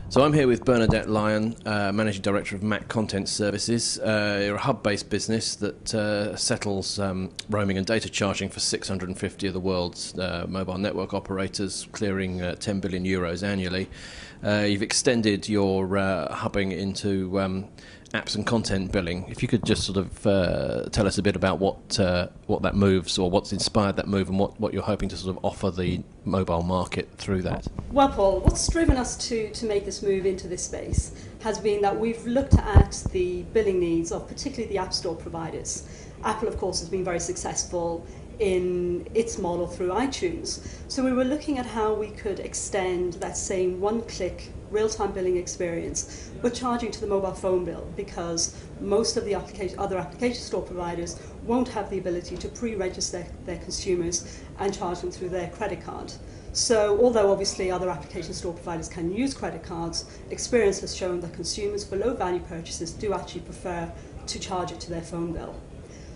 So I'm here with Bernadetter Lyons, Managing Director of MACH Content Services. You're a hub-based business that settles roaming and data charging for 650 of the world's mobile network operators, clearing 10 billion euros annually. You've extended your hubbing into apps and content billing. If you could just sort of tell us a bit about what that moves, or what's inspired that move, and what you're hoping to sort of offer the mobile market through that. Well, Paul, what's driven us to make this move into this space has been that we've looked at the billing needs of particularly the App Store providers. Apple, of course, has been very successful in its model through iTunes. So we were looking at how we could extend that same one-click real-time billing experience, but charging to the mobile phone bill, because most of the other application store providers won't have the ability to pre-register their consumers and charge them through their credit card. So although obviously other application store providers can use credit cards, experience has shown that consumers for low-value purchases do actually prefer to charge it to their phone bill.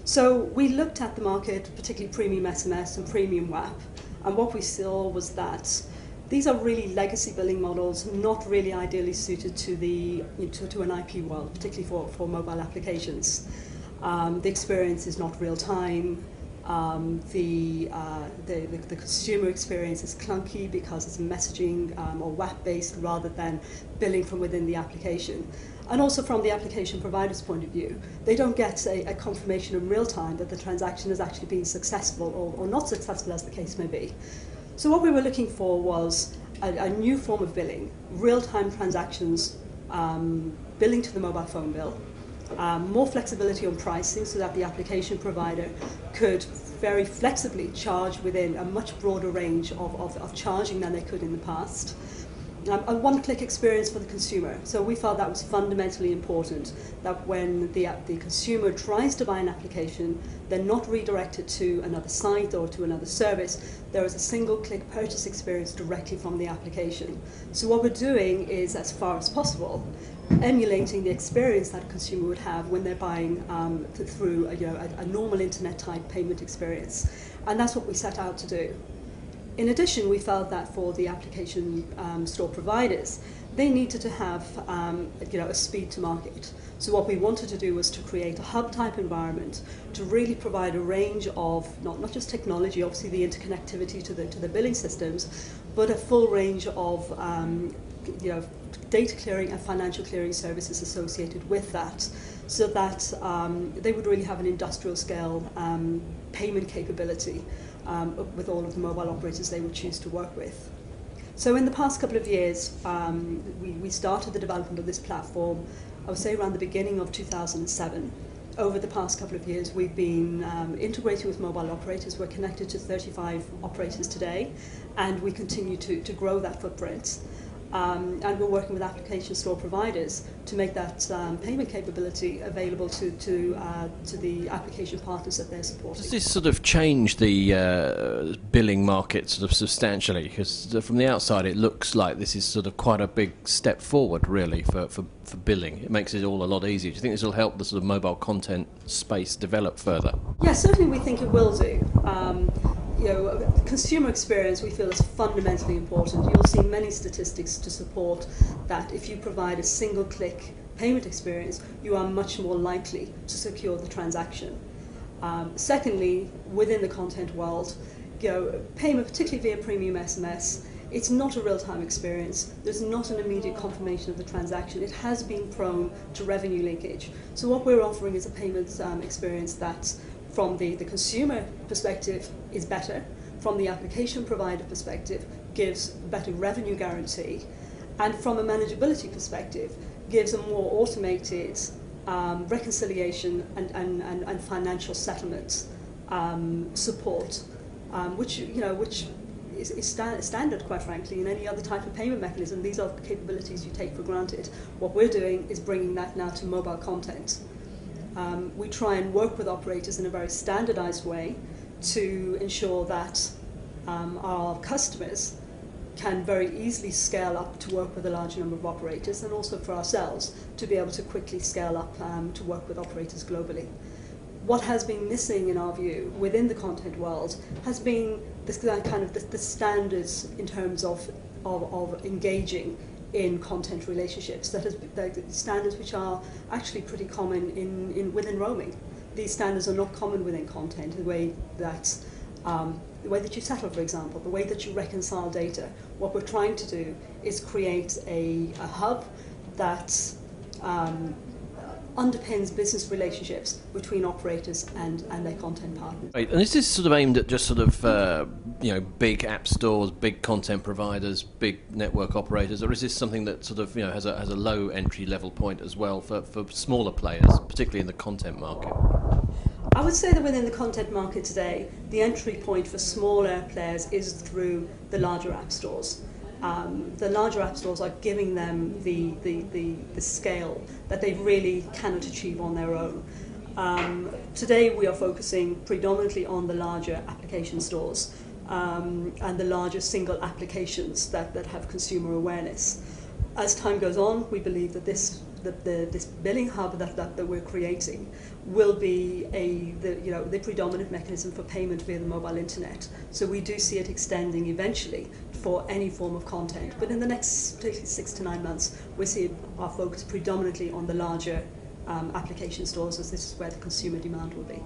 So we looked at the market, particularly premium SMS and premium WAP, and what we saw was that these are really legacy billing models, not really ideally suited to to an IP world, particularly for mobile applications. The experience is not real time. The consumer experience is clunky because it's messaging or WAP based rather than billing from within the application. And also from the application provider's point of view, they don't get a confirmation in real time that the transaction has actually been successful or not successful, as the case may be. So what we were looking for was a new form of billing, real-time transactions, billing to the mobile phone bill, more flexibility on pricing so that the application provider could very flexibly charge within a much broader range of charging than they could in the past. A one-click experience for the consumer. So we felt that was fundamentally important, that when the consumer tries to buy an application, they're not redirected to another site or to another service. There is a single-click purchase experience directly from the application. So what we're doing is, as far as possible, emulating the experience that a consumer would have when they're buying through a normal internet-type payment experience. And that's what we set out to do. In addition, we felt that for the application store providers, they needed to have a speed to market. So what we wanted to do was to create a hub-type environment to really provide a range of not just technology, obviously the interconnectivity to the billing systems, but a full range of data clearing and financial clearing services associated with that, so that they would really have an industrial scale payment capability with all of the mobile operators they would choose to work with. So in the past couple of years, we started the development of this platform, I would say around the beginning of 2007. Over the past couple of years, we've been integrating with mobile operators. We're connected to 35 operators today, and we continue to grow that footprint. And we're working with application store providers to make that payment capability available to the application partners that they're supporting. Does this sort of change the billing market sort of substantially? Because from the outside it looks like this is sort of quite a big step forward really for billing. It makes it all a lot easier. Do you think this will help the sort of mobile content space develop further? Yeah, certainly we think it will do. Consumer experience we feel is fundamentally important. You'll see many statistics to support that if you provide a single-click payment experience, you are much more likely to secure the transaction. Secondly, within the content world, payment, particularly via premium SMS, it's not a real-time experience. There's not an immediate confirmation of the transaction. It has been prone to revenue linkage. So what we're offering is a payment experience that, from the consumer perspective, is better. From the application provider perspective, gives better revenue guarantee. And from a manageability perspective, gives a more automated reconciliation and financial settlement support, which is standard, quite frankly, in any other type of payment mechanism. These are capabilities you take for granted. What we're doing is bringing that now to mobile content. We try and work with operators in a very standardized way to ensure that our customers can very easily scale up to work with a large number of operators, and also for ourselves to be able to quickly scale up to work with operators globally. What has been missing, in our view, within the content world has been this kind of the standards in terms of engaging in content relationships. That is standards which are actually pretty common within roaming. These standards are not common within content. The way that you settle, for example, the way that you reconcile data. What we're trying to do is create a hub that underpins business relationships between operators and their content partners. Right. And is this sort of aimed at just sort of big app stores, big content providers, big network operators, or is this something that sort of has a low entry level point as well for smaller players, particularly in the content market? I would say that within the content market today, the entry point for smaller players is through the larger app stores. The larger app stores are giving them the scale that they really cannot achieve on their own. Today we are focusing predominantly on the larger application stores and the larger single applications that have consumer awareness. As time goes on, we believe that this billing hub that we're creating will be the predominant mechanism for payment via the mobile internet. So we do see it extending eventually for any form of content. But in the next particularly 6 to 9 months, we see our focus predominantly on the larger application stores, as this is where the consumer demand will be.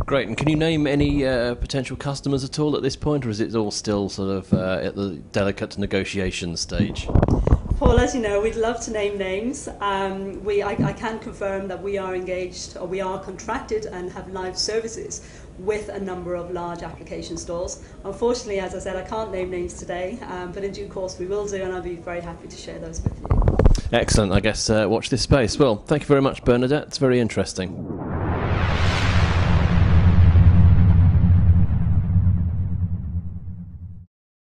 Great. And can you name any potential customers at all at this point, or is it all still sort of at the delicate negotiation stage? Paul, as you know, we'd love to name names. I can confirm that we are engaged, or we are contracted and have live services with a number of large application stores. Unfortunately, as I said, I can't name names today, but in due course we will do, and I'll be very happy to share those with you. Excellent. I guess watch this space. Well, thank you very much, Bernadetter. It's very interesting.